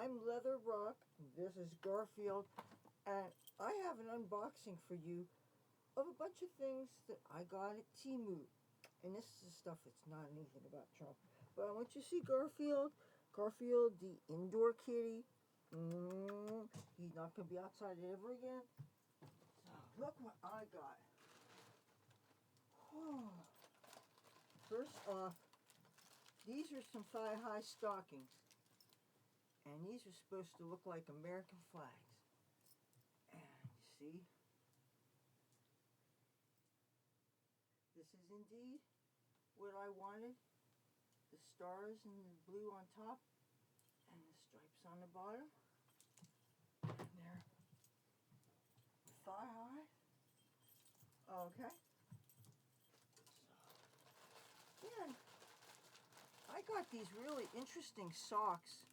I'm Leather Rokk. This is Garfield, and I have an unboxing for you of a bunch of things that I got at TEMU. And this is stuff that's not anything about Trump. But I want you to see Garfield. Garfield, the indoor kitty. He's not going to be outside ever again. So look what I got. First off, these are some thigh-high stockings. And these are supposed to look like American flags. And you see, this is indeed what I wanted. The stars and the blue on top and the stripes on the bottom. And they're thigh high. Okay. So, then I got these really interesting socks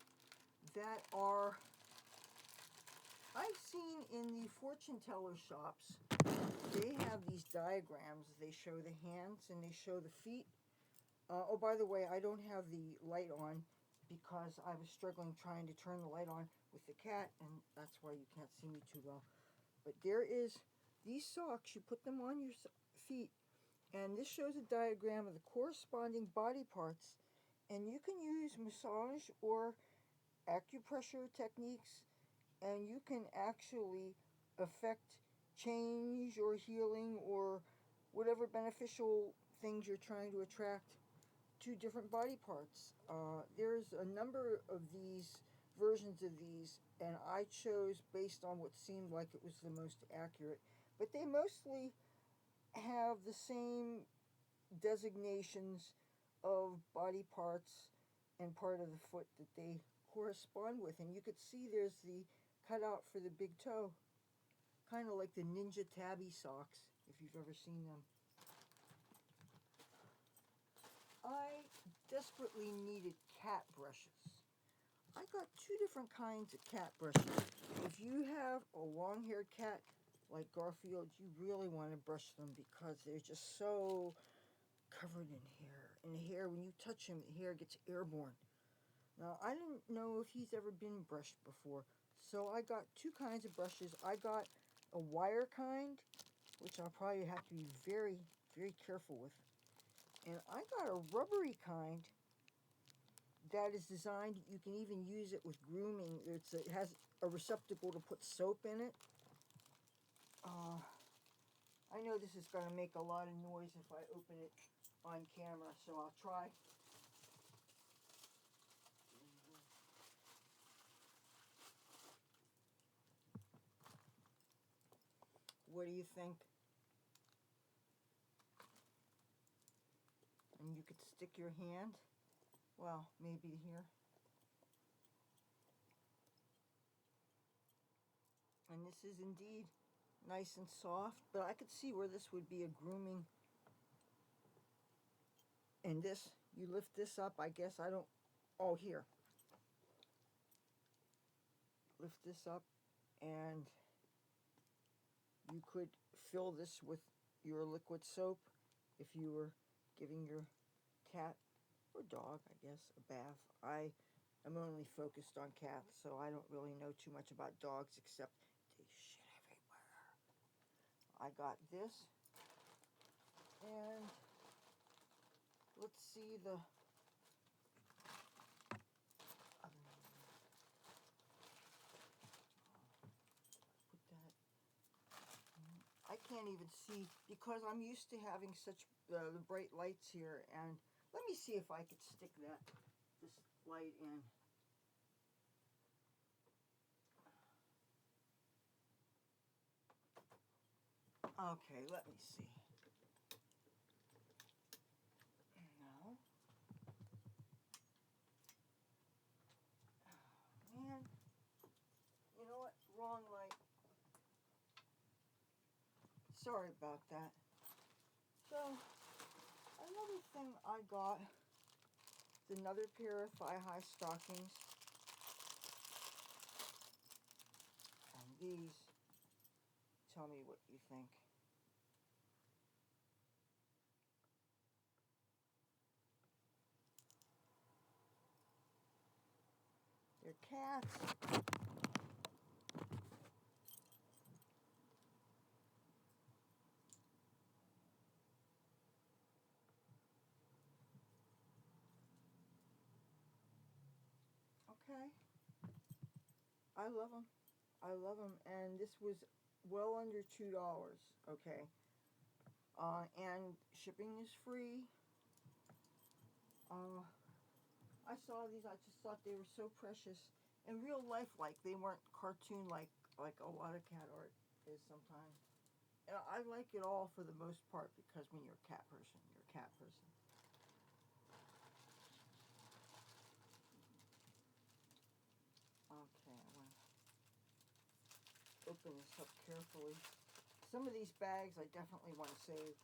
that are I've seen in the fortune teller shops. They have these diagrams. They show the hands and they show the feet. Oh, by the way, I don't have the light on because I was struggling trying to turn the light on with the cat, and that's why you can't see me too well. But there is these socks. You put them on your feet, and this shows a diagram of the corresponding body parts, and you can use massage or acupressure techniques, and you can actually affect change or healing or whatever beneficial things you're trying to attract to different body parts. There's a number of these versions of these, and I chose based on what seemed like it was the most accurate. But they mostly have the same designations of body parts and part of the foot that they correspond with. And you could see there's the cutout for the big toe, kind of like the Ninja Tabby socks, if you've ever seen them. I desperately needed cat brushes. I got two different kinds of cat brushes. If you have a long-haired cat like Garfield, you really want to brush them because they're just so covered in hair. And the hair, when you touch him, the hair gets airborne. Now, I didn't know if he's ever been brushed before, so I got two kinds of brushes. I got a wire kind, which I'll probably have to be very, very careful with. And I got a rubbery kind that is designed, you can even use it with grooming. It has a receptacle to put soap in it. I know this is going to make a lot of noise if I open it on camera, so I'll try. What do you think? And you could stick your hand, well, maybe here. And this is indeed nice and soft, but I could see where this would be a grooming. And this, you lift this up, I guess, I don't, oh, here. Lift this up, and you could fill this with your liquid soap if you were giving your cat or dog, I guess, a bath. I am only focused on cats, so I don't really know too much about dogs except they shit everywhere. I got this, and let's see the put that. I can't even see because I'm used to having such the bright lights here. And let me see if I could stick this light in. Okay, let me see. No. Oh, man. You know what? Wrong light. Sorry about that. So, another thing I got is another pair of thigh-high stockings. And these, tell me what you think. They're cats. Okay. I love them. I love them. And this was well under $2. Okay. And shipping is free. Uh, I saw these. I just thought they were so precious and real life like. They weren't cartoon like a lot of cat art is sometimes. And I like it all for the most part because when you're a cat person, you're a cat person. Okay, I want to open this up carefully. Some of these bags I definitely want to save.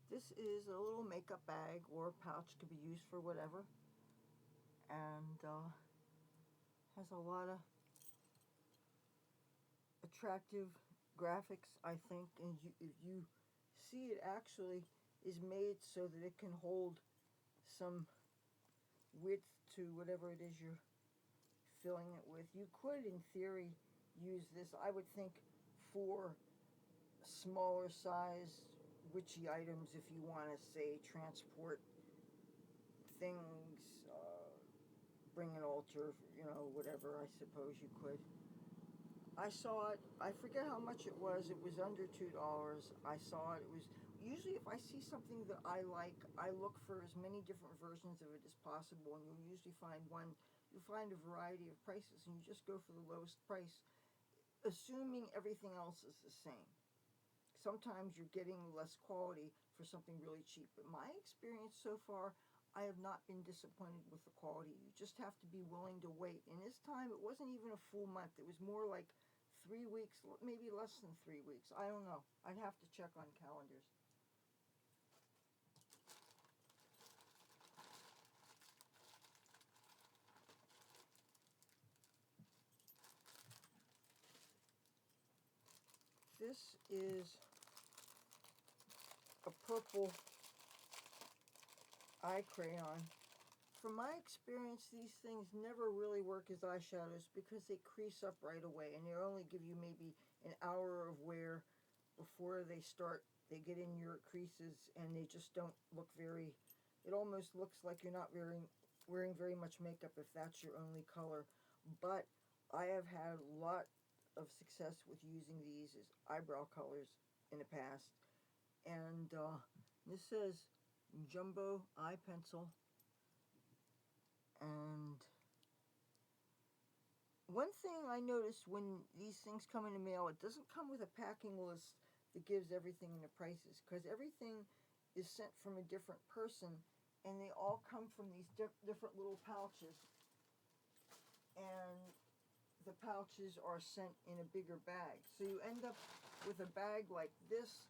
This is a little makeup bag or pouch, could be used for whatever, and has a lot of attractive graphics, I think. And if you see, it actually is made so that it can hold some width to whatever it is you're filling it with. You could, in theory, use this, I would think, for smaller size witchy items if you want to, say, transport things, bring an altar, whatever. I suppose you could. I saw it. I forget how much it was. It was under $2. I saw it. It was usually, if I see something that I like, I look for as many different versions of it as possible, and you'll usually find one. You find a variety of prices, and you just go for the lowest price, assuming everything else is the same. Sometimes you're getting less quality for something really cheap, but my experience so far, I have not been disappointed with the quality. You just have to be willing to wait. And this time, it wasn't even a full month. It was more like 3 weeks, maybe less than 3 weeks. I don't know. I'd have to check on calendars. This is a purple eye crayon. From my experience, these things never really work as eyeshadows because they crease up right away, and they only give you maybe an hour of wear before they get in your creases, and they just don't look very, it almost looks like you're not wearing very much makeup if that's your only color. But I have had a lot of success with using these as eyebrow colors in the past. And this says Jumbo Eye Pencil. And one thing I noticed when these things come in the mail, it doesn't come with a packing list that gives everything and the prices, because everything is sent from a different person, and they all come from these different little pouches, and the pouches are sent in a bigger bag. So you end up with a bag like this,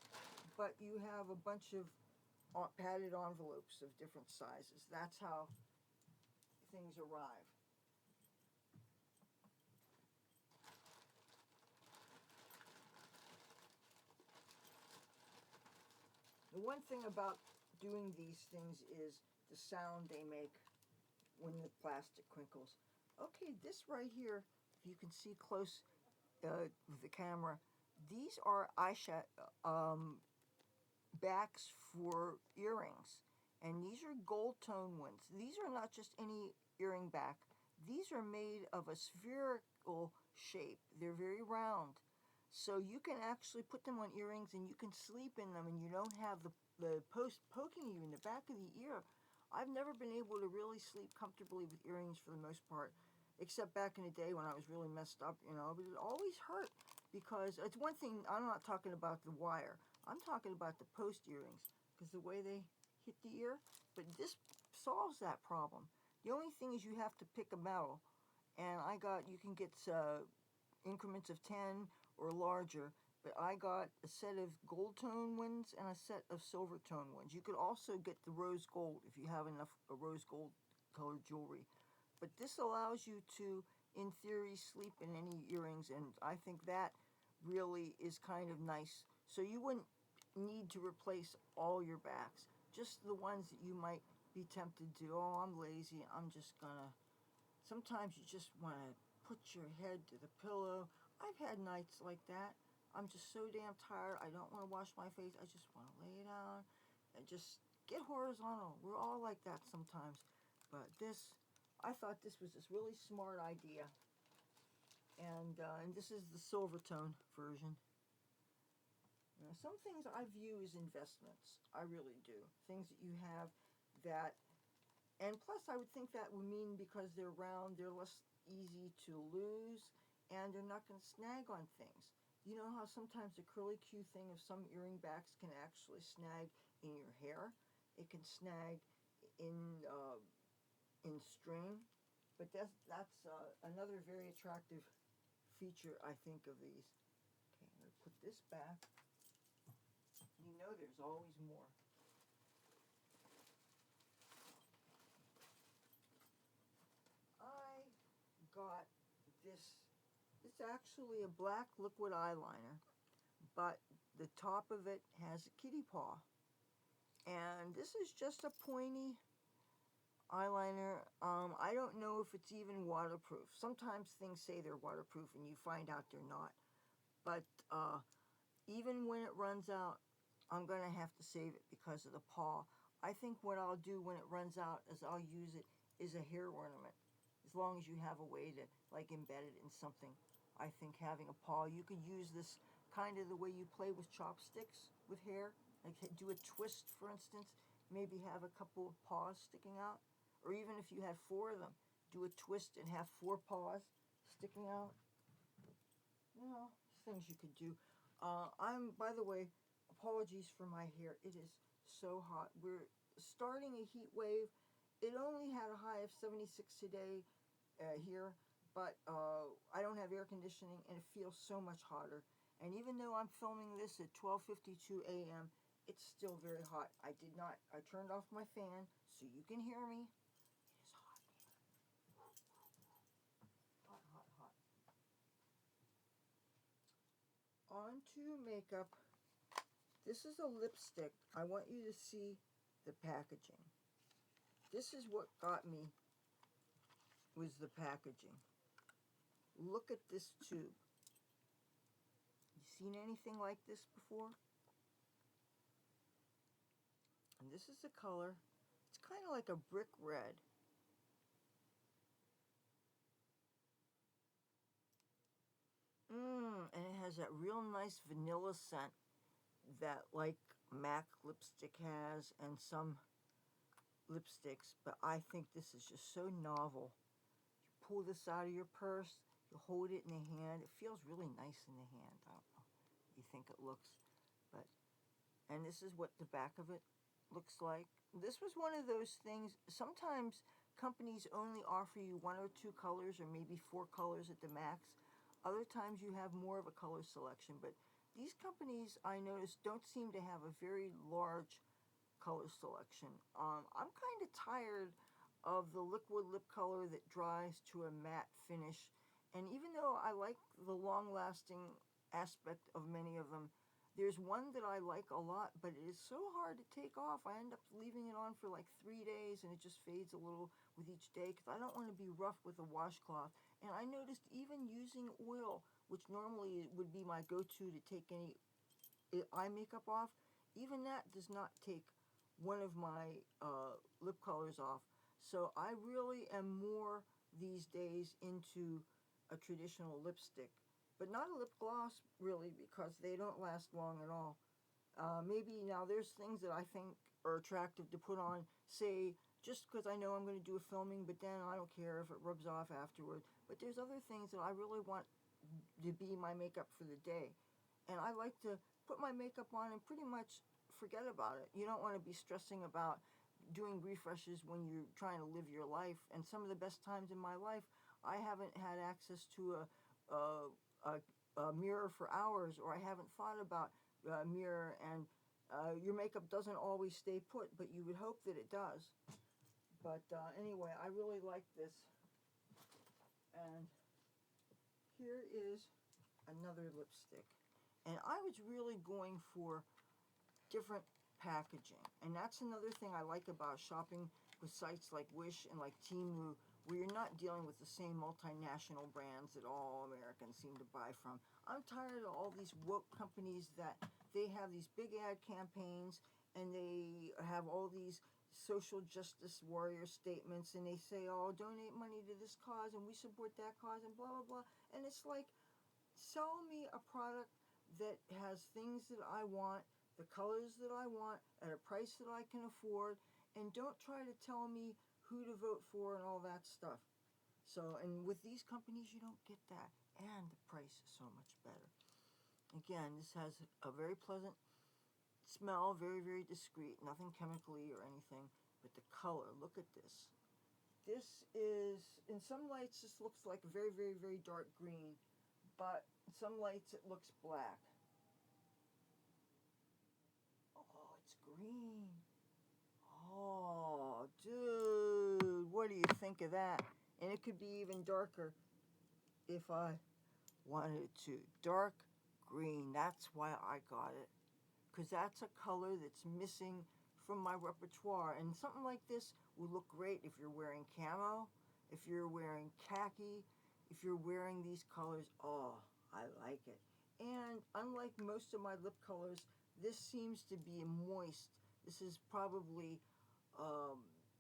but you have a bunch of padded envelopes of different sizes. That's how things arrive. The one thing about doing these things is the sound they make when the plastic crinkles. Okay, this right here, if you can see close with the camera, these are eyeshadow backs for earrings, and these are gold tone ones. These are not just any earring back. These are made of a spherical shape. They're very round. So you can actually put them on earrings and you can sleep in them, and you don't have the post poking you in the back of the ear. I've never been able to really sleep comfortably with earrings for the most part, except back in the day when I was really messed up, but it always hurt because it's one thing, I'm not talking about the wire. I'm talking about the post earrings because the way they hit the ear, but this solves that problem. The only thing is you have to pick a metal, and you can get increments of 10 or larger, but I got a set of gold tone ones and a set of silver tone ones. You could also get the rose gold if you have enough rose gold colored jewelry. But this allows you to, in theory, sleep in any earrings, and I think that really is kind of nice. So you wouldn't need to replace all your backs. just the ones that you might be tempted to, oh, I'm lazy, I'm just gonna, sometimes you just want to put your head to the pillow. I've had nights like that. I'm just so damn tired, I don't want to wash my face, I just want to lay down and just get horizontal. We're all like that sometimes. But this, I thought this was this really smart idea. And this is the silver tone version. Now, some things I view as investments. I really do. Things that you have that, and plus I would think that would mean because they're round, they're less easy to lose, and they're not going to snag on things. You know how sometimes the curly Q thing of some earring backs can actually snag in your hair? It can snag in string, but that's another very attractive feature, I think, of these. Okay, I'm going to put this back. You know there's always more. I got this. It's actually a black liquid eyeliner, but the top of it has a kitty paw. And this is just a pointy eyeliner. I don't know if it's even waterproof. Sometimes things say they're waterproof and you find out they're not. But even when it runs out, I'm going to have to save it because of the paw. I think what I'll do when it runs out is I'll use it as a hair ornament. As long as you have a way to like embed it in something. I think having a paw, you could use this kind of the way you play with chopsticks with hair. Like do a twist, for instance. Maybe have a couple of paws sticking out. Or even if you had 4 of them, do a twist and have 4 paws sticking out. You know, things you could do. By the way, apologies for my hair. It is so hot. We're starting a heat wave. It only had a high of 76 today here, but I don't have air conditioning and it feels so much hotter. And even though I'm filming this at 12:52 a.m., it's still very hot. I turned off my fan so you can hear me. It is hot here. Hot, hot, hot. On to makeup. This is a lipstick. I want you to see the packaging. This is what got me, was the packaging. Look at this tube. You seen anything like this before? And this is the color. It's kind of like a brick red. And it has that real nice vanilla scent that like MAC lipstick has and some lipsticks, but I think this is just so novel. You pull this out of your purse, you hold it in the hand. It feels really nice in the hand. I don't know. You think it looks, but, and this is what the back of it looks like. This was one of those things, sometimes companies only offer you 1 or 2 colors or maybe 4 colors at the max. Other times you have more of a color selection, but these companies, I noticed, don't seem to have a very large color selection. I'm kind of tired of the liquid lip color that dries to a matte finish, and even though I like the long-lasting aspect of many of them, there's one that I like a lot, but it is so hard to take off. I end up leaving it on for like 3 days, and it just fades a little with each day because I don't want to be rough with a washcloth. And I noticed even using oil, which normally would be my go-to to take any eye makeup off, even that does not take one of my lip colors off. So I really am more these days into a traditional lipstick, but not a lip gloss really because they don't last long at all. Maybe now there's things that I think are attractive to put on, say, just because I know I'm going to do a filming, but then I don't care if it rubs off afterward. But there's other things that I really want to be my makeup for the day. And I like to put my makeup on and pretty much forget about it. You don't want to be stressing about doing refreshes when you're trying to live your life. And some of the best times in my life, I haven't had access to a mirror for hours, or I haven't thought about a mirror, and your makeup doesn't always stay put, but you would hope that it does. But anyway, I really like this. And here is another lipstick. And I was really going for different packaging. And that's another thing I like about shopping with sites like Wish and like TEMU, where you're not dealing with the same multinational brands that all Americans seem to buy from. I'm tired of all these woke companies that they have these big ad campaigns and they have all these social justice warrior statements, and they say, oh, donate money to this cause and we support that cause and blah, blah, blah. And it's like, sell me a product that has things that I want, the colors that I want, at a price that I can afford, and don't try to tell me who to vote for and all that stuff. So, and with these companies, you don't get that, and the price is so much better. Again, this has a very pleasant smell, very, very discreet, nothing chemically or anything, but the color, look at this. This is, in some lights, this looks like a very, very, very dark green, but in some lights it looks black. Oh, it's green. Oh, dude, what do you think of that? And it could be even darker if I wanted it to. Dark green, that's why I got it. Because that's a color that's missing from my repertoire. And something like this would look great if you're wearing camo, if you're wearing khaki, if you're wearing these colors. Oh, I like it. And unlike most of my lip colors, this seems to be moist. This is probably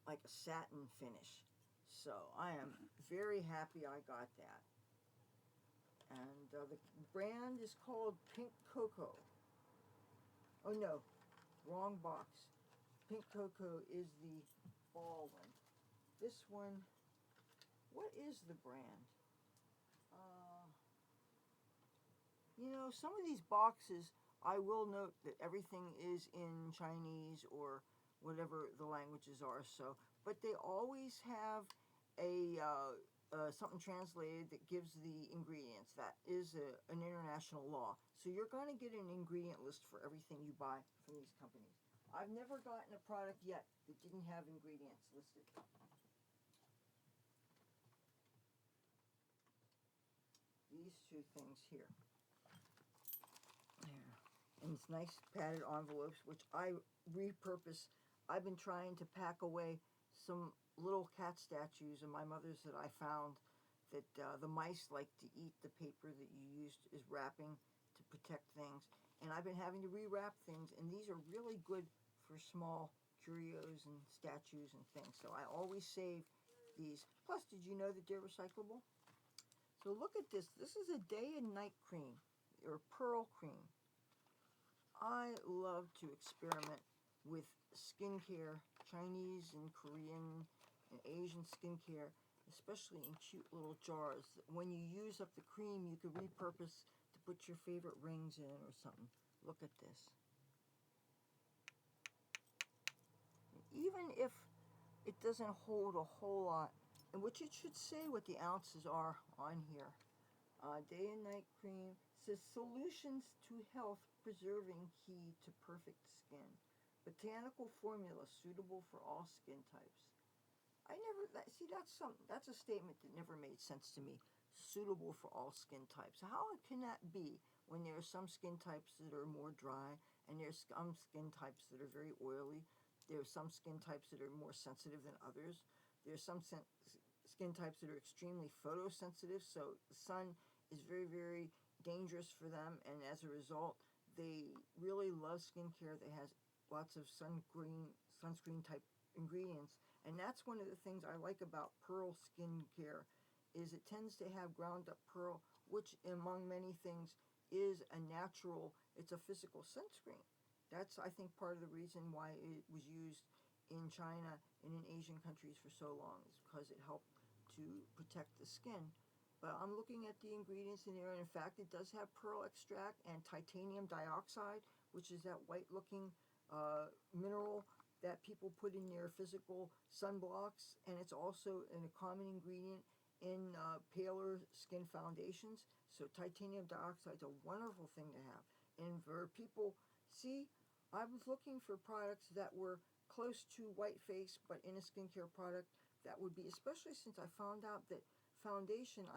like a satin finish. So I am very happy I got that. And the brand is called Pink Cocoa. Oh no, wrong box. Pink Cocoa is the ball one. This one, what is the brand? You know, some of these boxes, I will note that everything is in Chinese or whatever the languages are. So, but they always have a something translated that gives the ingredients. That is an international law. So you're going to get an ingredient list for everything you buy from these companies. I've never gotten a product yet that didn't have ingredients listed. These two things here. There. And it's nice padded envelopes, which I repurpose. I've been trying to pack away some little cat statues of my mother's that I found that the mice like to eat the paper that you used as wrapping to protect things. And I've been having to rewrap things, and these are really good for small curios and statues and things. So I always save these. Plus, did you know that they're recyclable? So look at this. This is a day and night cream, or pearl cream. I love to experiment with skincare, Chinese and Korean and Asian skincare, especially in cute little jars. When you use up the cream, you could repurpose to put your favorite rings in or something. Look at this. Even if it doesn't hold a whole lot, and which it should say what the ounces are on here. Day and night cream says solutions to health preserving key to perfect skin. Botanical formula suitable for all skin types. That's a statement that never made sense to me. Suitable for all skin types. How can that be when there are some skin types that are more dry and there's some skin types that are very oily? There are some skin types that are more sensitive than others. There are some skin types that are extremely photosensitive, so the sun is very, very dangerous for them, and as a result, they really love skincare that has lots of sunscreen type ingredients. And that's one of the things I like about pearl skincare, is it tends to have ground up pearl, which among many things is a natural, it's a physical sunscreen. That's, I think, part of the reason why it was used in China and in Asian countries for so long, is because it helped to protect the skin. But I'm looking at the ingredients in there, and in fact, it does have pearl extract and titanium dioxide, which is that white-looking mineral that people put in their physical sunblocks, and it's also a common ingredient in paler skin foundations. So titanium dioxide is a wonderful thing to have. And for people, see, I was looking for products that were close to white face, but in a skincare product that would be, especially since I found out that foundation,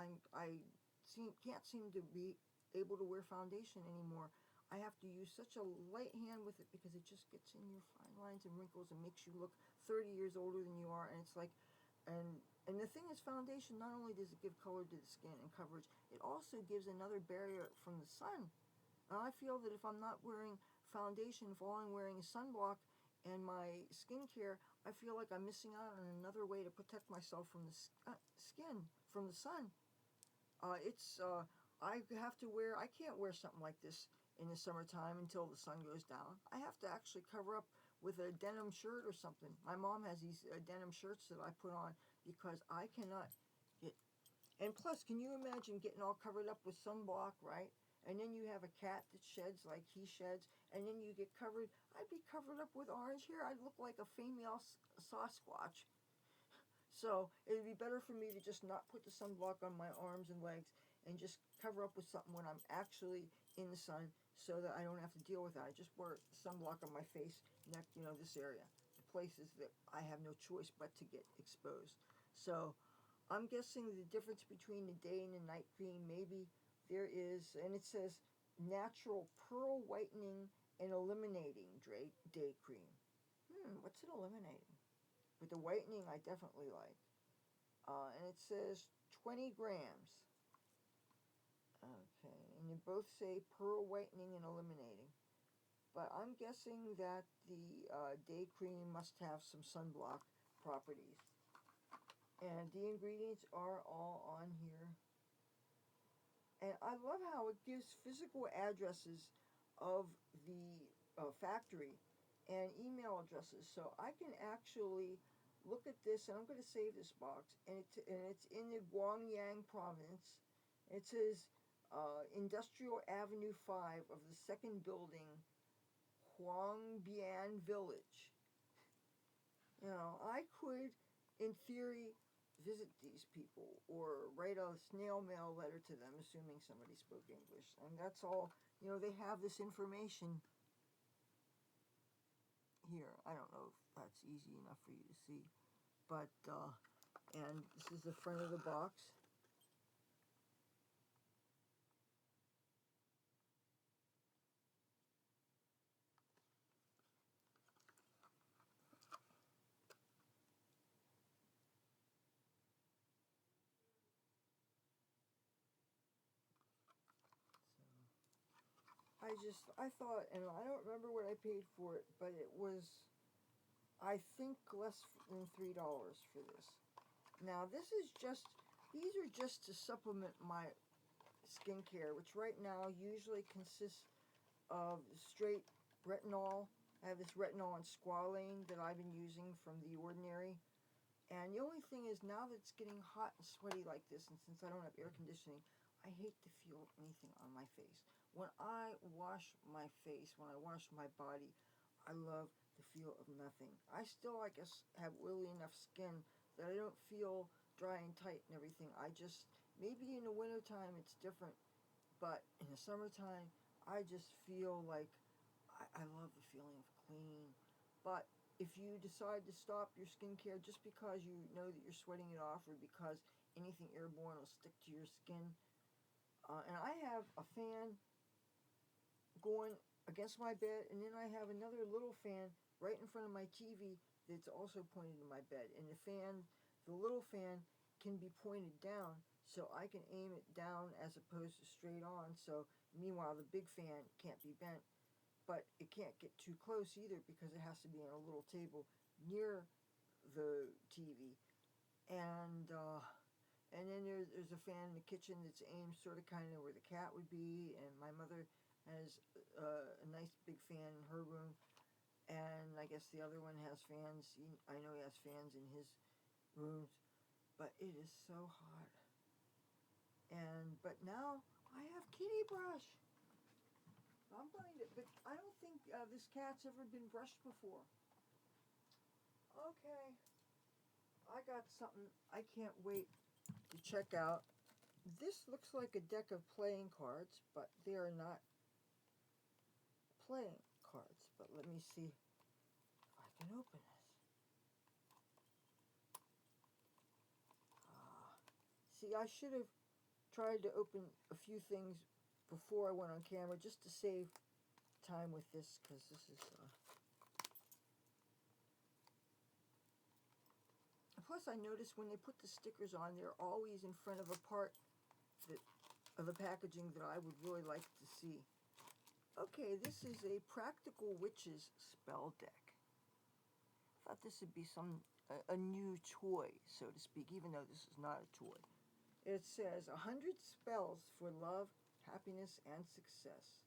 can't seem to be able to wear foundation anymore. I have to use such a light hand with it because it just gets in your fine lines and wrinkles and makes you look 30 years older than you are. And it's like, and the thing is, foundation not only does it give color to the skin and coverage, it also gives another barrier from the sun. And I feel that if I'm not wearing foundation, if all I'm wearing is sunblock and my skincare, I feel like I'm missing out on another way to protect myself from the skin, from the sun. I have to wear, I can't wear something like this in the summertime until the sun goes down. I have to actually cover up with a denim shirt or something. My mom has these denim shirts that I put on because I cannot get, and plus, can you imagine getting all covered up with sunblock, right? And then you have a cat that sheds like he sheds, and then you get covered. I'd be covered up with orange hair. I'd look like a female Sasquatch. So it would be better for me to just not put the sunblock on my arms and legs and just cover up with something when I'm actually in the sun so that I don't have to deal with that. I just wear sunblock on my face, neck, this area, the places that I have no choice but to get exposed. So I'm guessing the difference between the day and the night cream, maybe there is, and it says natural pearl whitening and eliminating day cream. What's it eliminating? But the whitening I definitely like. And it says 20 grams. Okay, and they both say pearl whitening and eliminating. But I'm guessing that the day cream must have some sunblock properties. And the ingredients are all on here. And I love how it gives physical addresses of the factory and email addresses. So I can actually look at this, and I'm going to save this box. And it's in the Guangyang province. It says Industrial Avenue 5 of the second building, Huangbian Village. I could, in theory, visit these people or write a snail mail letter to them, assuming somebody spoke English. And that's all, they have this information here. I don't know if that's easy enough for you to see. But, and this is the front of the box. I thought, and I don't remember what I paid for it, but it was, I think, less than $3 for this. Now, these are just to supplement my skincare, which right now usually consists of straight retinol. I have this retinol and squalane that I've been using from The Ordinary. And the only thing is, now that it's getting hot and sweaty like this, and since I don't have air conditioning, I hate to feel anything on my face. When I wash my face, when I wash my body, I love the feel of nothing. I still, I guess, have oily enough skin that I don't feel dry and tight and everything. Maybe in the wintertime it's different, but in the summertime, I just feel like I love the feeling of clean. But if you decide to stop your skincare just because you know that you're sweating it off or because anything airborne will stick to your skin, and I have a fan going against my bed, and then I have another little fan right in front of my TV that's also pointed to my bed. And the little fan can be pointed down, so I can aim it down as opposed to straight on. So meanwhile, the big fan can't be bent, but it can't get too close either because it has to be on a little table near the TV. And then there's a fan in the kitchen that's aimed sort of kind of where the cat would be, and my mother has a nice big fan in her room, and I guess the other one has fans. I know he has fans in his rooms, but it is so hot. But now I have kitty brush. But I don't think this cat's ever been brushed before. Okay, I got something I can't wait to check out. This looks like a deck of playing cards, but they are not playing cards. But let me see if I can open this. See, I should have tried to open a few things before I went on camera just to save time with this because this is. Plus, I notice when they put the stickers on, they're always in front of a part of the packaging that I would really like to see. Okay, this is a Practical Witches spell deck. I thought this would be a new toy, so to speak, even though this is not a toy. It says 100 spells for love, happiness, and success.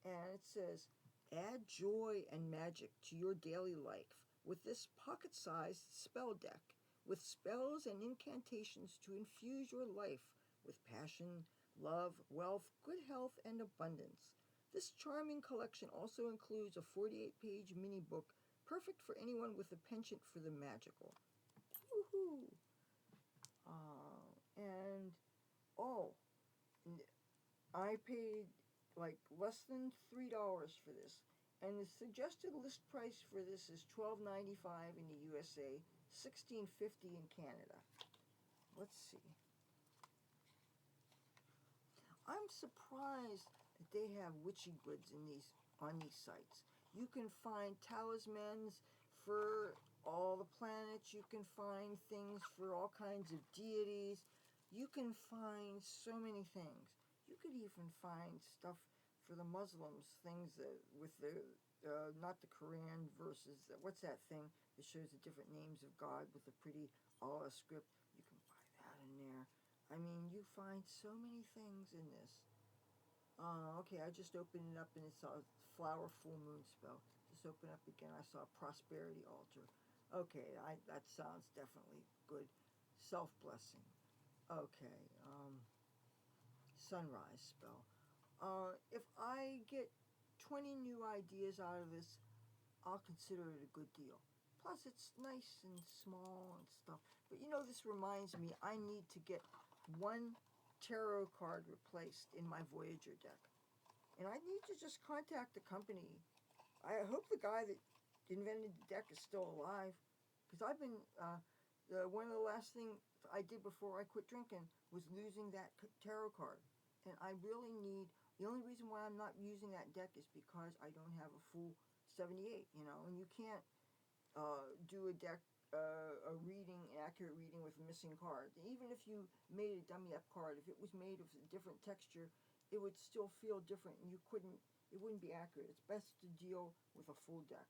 And it says, add joy and magic to your daily life with this pocket-sized spell deck, with spells and incantations to infuse your life with passion, love, wealth, good health, and abundance. This charming collection also includes a 48-page mini book, perfect for anyone with a penchant for the magical. Woohoo! I paid like less than $3 for this, and the suggested list price for this is $12.95 in the USA, $16.50 in Canada. Let's see. I'm surprised that they have witchy goods on these sites. You can find talismans for all the planets. You can find things for all kinds of deities. You can find so many things. You could even find stuff for the Muslims, things with the not the Quran verses. What's that thing that shows the different names of God with the pretty Allah script? You can buy that in there. I mean, you find so many things in this. Okay, I just opened it up and it saw Flower Full Moon spell. Just open up again. I saw Prosperity Altar. Okay, that sounds definitely good. Self-blessing. Okay, Sunrise spell. If I get 20 new ideas out of this, I'll consider it a good deal. Plus, it's nice and small and stuff. But you know, this reminds me, I need to get one tarot card replaced in my Voyager deck. And I need to just contact the company. I hope the guy that invented the deck is still alive. Because I've been, one of the last things I did before I quit drinking was losing that tarot card. And I really need, the only reason why I'm not using that deck is because I don't have a full 78, you know, and you can't do a deck, a reading, an accurate reading with missing cards. Even if you made a dummy up card, if it was made of a different texture, it would still feel different, and it wouldn't be accurate. It's best to deal with a full deck.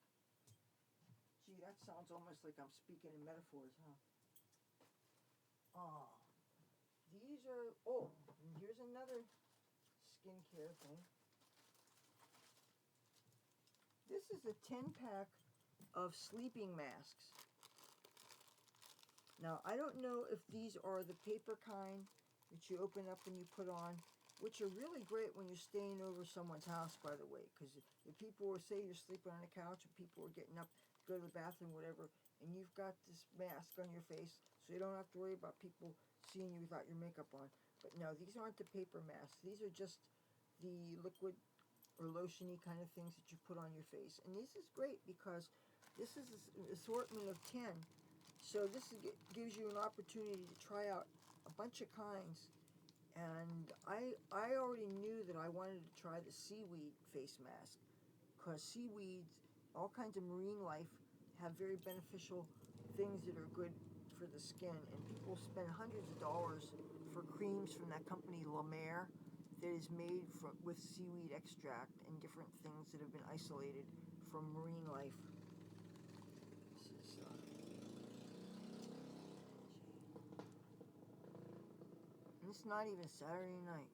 Gee, that sounds almost like I'm speaking in metaphors, huh? These are, and here's another skincare thing. This is a 10-pack of sleeping masks. Now, I don't know if these are the paper kind that you open up and you put on, which are really great when you're staying over someone's house, by the way, because if people are, say you're sleeping on a couch and people are getting up to go to the bathroom, whatever, and you've got this mask on your face, so you don't have to worry about people seeing you without your makeup on. But no, these aren't the paper masks. These are just the liquid or lotiony kind of things that you put on your face. And this is great because this is an assortment of 10. So this gives you an opportunity to try out a bunch of kinds. And I already knew that I wanted to try the seaweed face mask because seaweeds, all kinds of marine life, have very beneficial things that are good for the skin. And people spend hundreds of dollars for creams from that company, La Mer, that is made with seaweed extract and different things that have been isolated from marine life. This is, and it's not even Saturday night.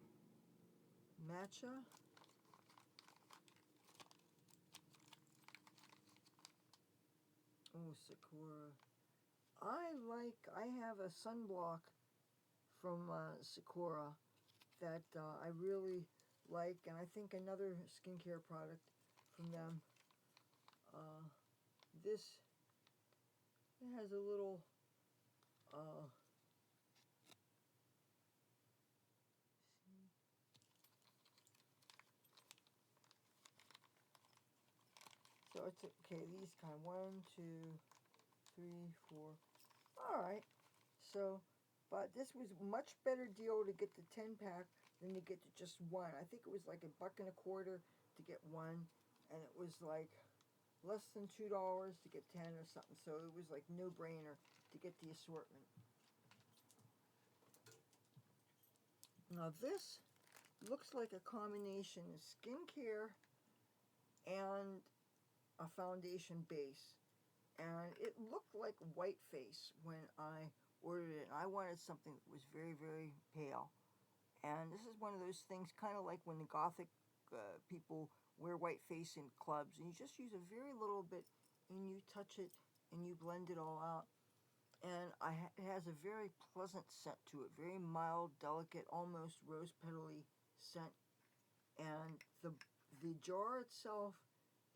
Matcha. Oh, Sakura. I have a sunblock from Sakura that I really like, and I think another skincare product from them. This, it has a little, so it's, okay, these kind, 1, 2, 3, 4, alright, so, but this was a much better deal to get the 10-pack than to get to just one. I think it was like $1.25 to get one, and it was like less than $2 to get 10 or something. So it was like no brainer to get the assortment. Now this looks like a combination of skincare and a foundation base, and it looked like white face when I ordered it. I wanted something that was very, very pale, and this is one of those things, kind of like when the gothic people wear white face in clubs, and you just use a very little bit and you touch it and you blend it all out, and it has a very pleasant scent to it, very mild, delicate, almost rose petal-y scent. And the jar itself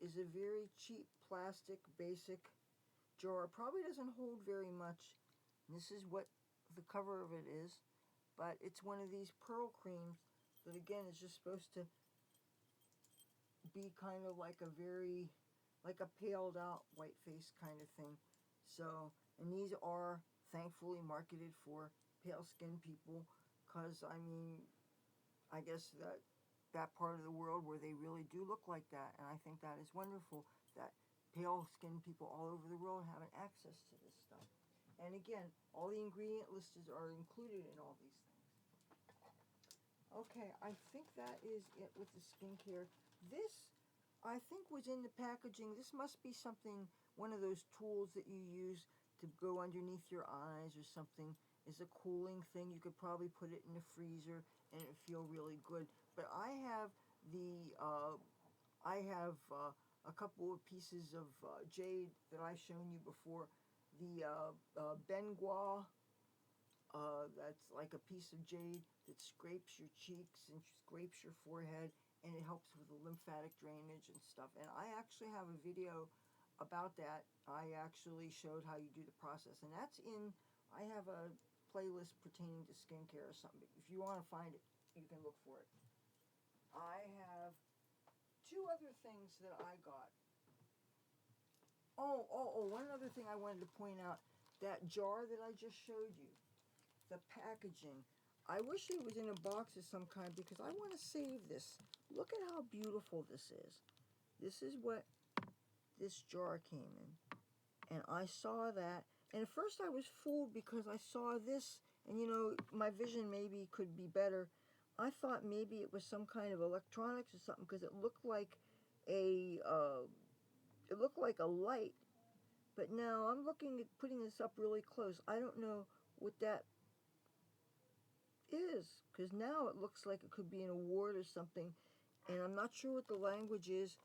is a very cheap plastic basic jar. Probably doesn't hold very much. This is what the cover of it is, but it's one of these pearl creams that again is just supposed to be kind of like a paled out white face kind of thing. So, and these are thankfully marketed for pale skinned people, because I mean, I guess that part of the world where they really do look like that, and I think that is wonderful that pale skinned people all over the world have access to this stuff. And again, all the ingredient lists are included in all these things. Okay, I think that is it with the skincare. This, I think, was in the packaging. This must be something, one of those tools that you use to go underneath your eyes or something. Is a cooling thing. You could probably put it in the freezer and it feel really good. But I have a couple of pieces of jade that I've shown you before. The Benoit, that's like a piece of jade that scrapes your cheeks and scrapes your forehead, and it helps with the lymphatic drainage and stuff. And I actually have a video about that. I actually showed how you do the process, and that's in, I have a playlist pertaining to skincare or something. If you want to find it, you can look for it. I have two other things that I got. One other thing I wanted to point out. That jar that I just showed you, the packaging. I wish it was in a box of some kind because I want to save this. Look at how beautiful this is. This is what this jar came in. And I saw that. And at first I was fooled because I saw this, and you know, my vision maybe could be better. I thought maybe it was some kind of electronics or something because it looked like a light. But now I'm looking at putting this up really close. I don't know what that is, because now it looks like it could be an award or something, and I'm not sure what the language is.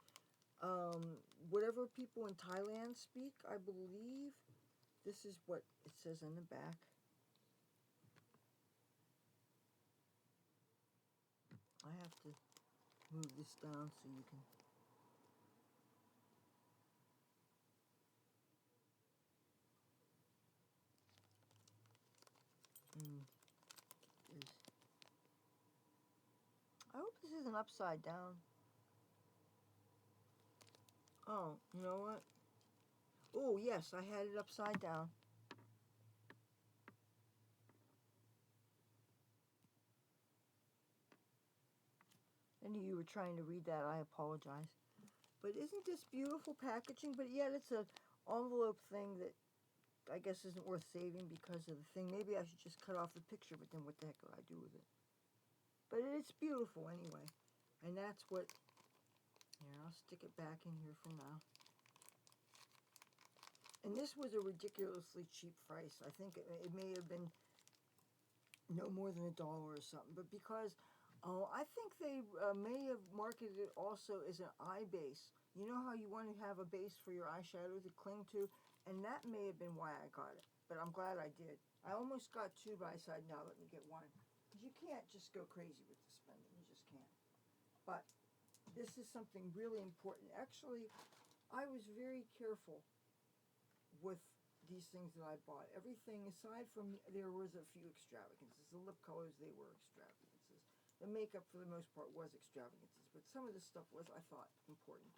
Whatever people in Thailand speak, I believe. This is what it says on the back. I have to move this down so you can. I hope this isn't upside down. Oh, you know what? Oh, yes, I had it upside down. Any of you were trying to read that, I apologize. But isn't this beautiful packaging? But yet it's an envelope thing that I guess isn't worth saving because of the thing. Maybe I should just cut off the picture, but then what the heck would I do with it? But it's beautiful anyway. And that's what... Here, I'll stick it back in here for now. And this was a ridiculously cheap price. I think it may have been no more than $1 or something. But because... I think they may have marketed it also as an eye base. You know how you want to have a base for your eyeshadow to cling to? And that may have been why I got it. But I'm glad I did. I almost got two, but I decided, now let me get one. Because you can't just go crazy with the spending. You just can't. But this is something really important. Actually, I was very careful with these things that I bought. Everything, aside from, there was a few extravagances. The lip colors, they were extravagances. The makeup, for the most part, was extravagances. But some of this stuff was, I thought, important.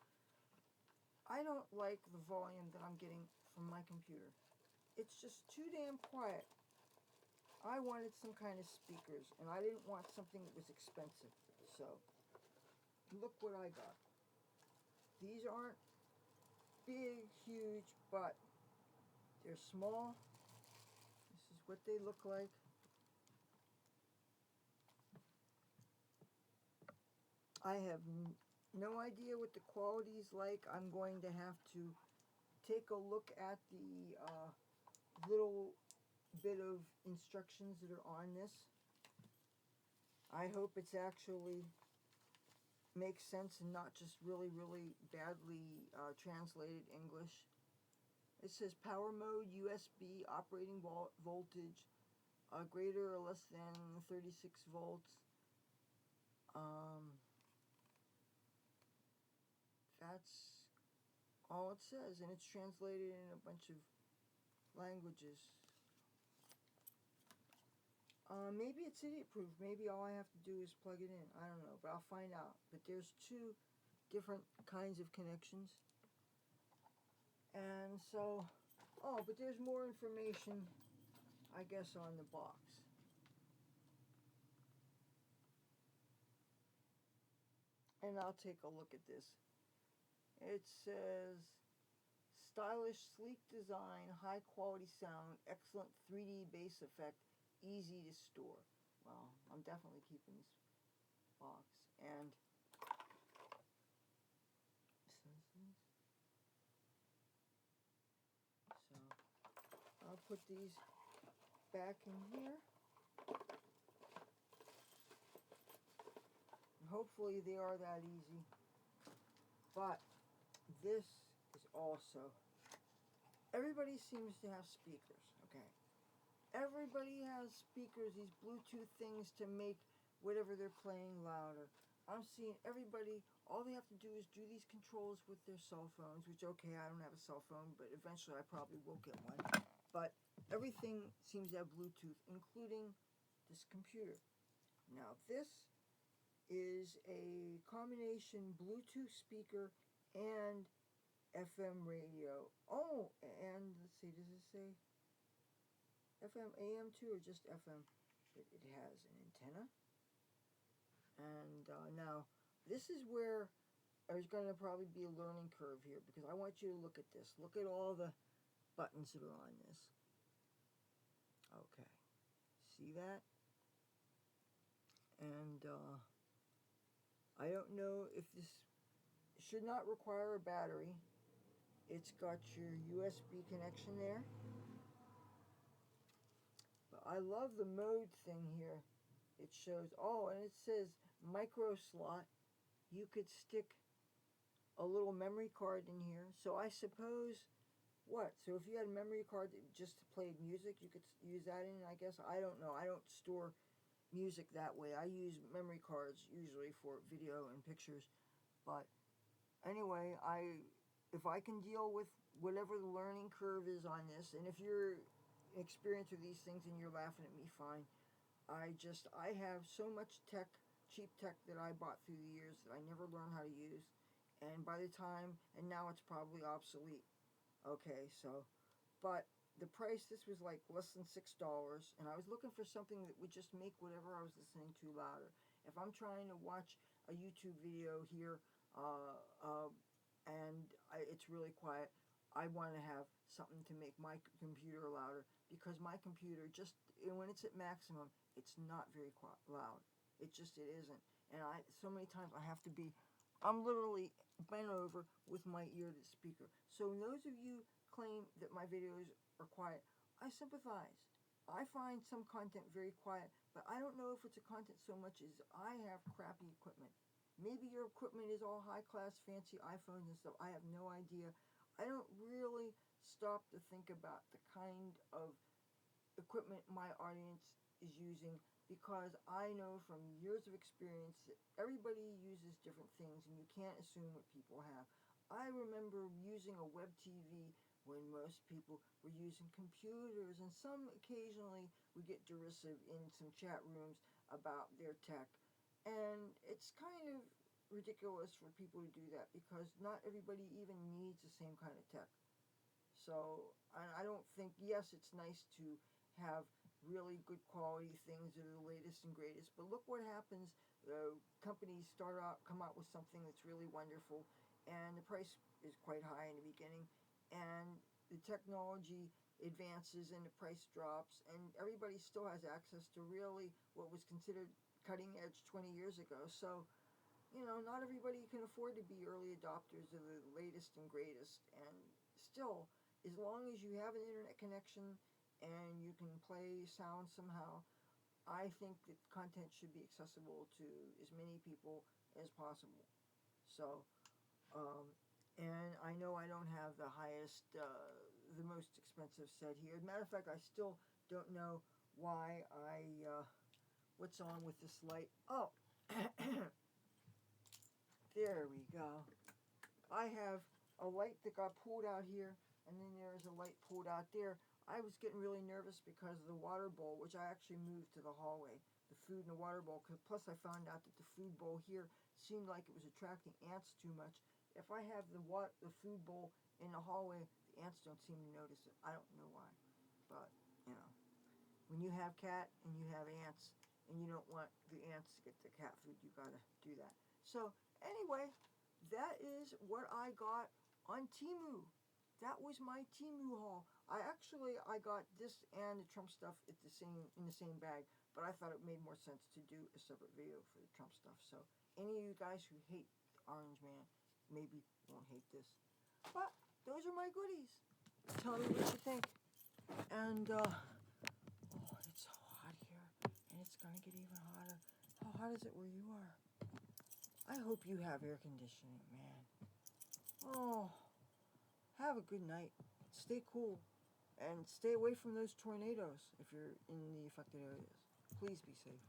I don't like the volume that I'm getting from my computer. It's just too damn quiet. I wanted some kind of speakers, and I didn't want something that was expensive. So, look what I got. These aren't big, huge, but they're small. This is what they look like. I have no idea what the quality is like. I'm going to have to take a look at the little bit of instructions that are on this. I hope it's actually makes sense and not just really, really badly translated English. It says power mode, USB, operating voltage, greater or less than 36 volts. That's all it says, and it's translated in a bunch of languages. Maybe it's idiot-proof. Maybe all I have to do is plug it in. I don't know, but I'll find out. But there's two different kinds of connections. And so, oh, but there's more information, I guess, on the box. And I'll take a look at this. It says, stylish, sleek design, high quality sound, excellent 3D bass effect, easy to store. Well, I'm definitely keeping this box. And so I'll put these back in here. And hopefully they are that easy. But this is also, everybody seems to have speakers, okay? Everybody has speakers, these Bluetooth things to make whatever they're playing louder. I'm seeing everybody, all they have to do is do these controls with their cell phones, which, okay, I don't have a cell phone, but eventually I probably will get one. But everything seems to have Bluetooth, including this computer. Now, this is a combination Bluetooth speaker and FM radio. Oh, and let's see, does it say FM, AM too, or just FM? It has an antenna. And now, this is where there's going to probably be a learning curve here, because I want you to look at this. Look at all the buttons that are on this. Okay. See that? And I don't know if this should not require a battery. It's got your USB connection there. But I love the mode thing here. It shows, oh, and it says micro slot. You could stick a little memory card in here. So I suppose, what? So if you had a memory card that just played music, you could use that in, I guess. I don't know. I don't store music that way. I use memory cards usually for video and pictures. But anyway, if I can deal with whatever the learning curve is on this, and if you're experienced with these things and you're laughing at me, fine. I have so much tech, cheap tech that I bought through the years that I never learned how to use. And by the time, and now it's probably obsolete. Okay, so, but the price, this was like less than $6, and I was looking for something that would just make whatever I was listening to louder. If I'm trying to watch a YouTube video here, it's really quiet, I want to have something to make my computer louder, because my computer, just when it's at maximum, it's not very loud. It isn't. And so many times I have to be, I'm literally bent over with my ear to the speaker. So those of you claim that my videos are quiet, I sympathize. I find some content very quiet, but I don't know if it's a content so much as I have crappy equipment. Maybe your equipment is all high-class, fancy iPhones and stuff. I have no idea. I don't really stop to think about the kind of equipment my audience is using, because I know from years of experience that everybody uses different things and you can't assume what people have. I remember using a web TV when most people were using computers, and some occasionally would get derisive in some chat rooms about their tech. And it's kind of ridiculous for people to do that, because not everybody even needs the same kind of tech. So I don't think, yes, it's nice to have really good quality things that are the latest and greatest. But look what happens. Companies come out with something that's really wonderful, and the price is quite high in the beginning, and the technology advances and the price drops, and everybody still has access to really what was considered cutting edge 20 years ago. So, not everybody can afford to be early adopters of the latest and greatest, and still, as long as you have an internet connection and you can play sound somehow, I think that content should be accessible to as many people as possible. So, and I know I don't have the highest, the most expensive set here. As a matter of fact, I still don't know why what's on with this light. Oh, there we go. I have a light that got pulled out here, and then there's a light pulled out there. I was getting really nervous because of the water bowl, which I actually moved to the hallway. The food in the water bowl, plus I found out that the food bowl here seemed like it was attracting ants too much. If I have the food bowl in the hallway, the ants don't seem to notice it. I don't know why, but when you have cat and you have ants, and you don't want the ants to get the cat food, you gotta do that. So anyway, that is what I got on TEMU. That was my TEMU haul. I got this and the Trump stuff in the same bag, but I thought it made more sense to do a separate video for the Trump stuff. So any of you guys who hate the Orange Man maybe won't hate this. But those are my goodies. Tell me what you think. And oh, it's so hot here, and it's gonna get even hotter. How hot is it where you are? I hope you have air conditioning, man. Oh, have a good night. Stay cool. And stay away from those tornadoes if you're in the affected areas. Please be safe.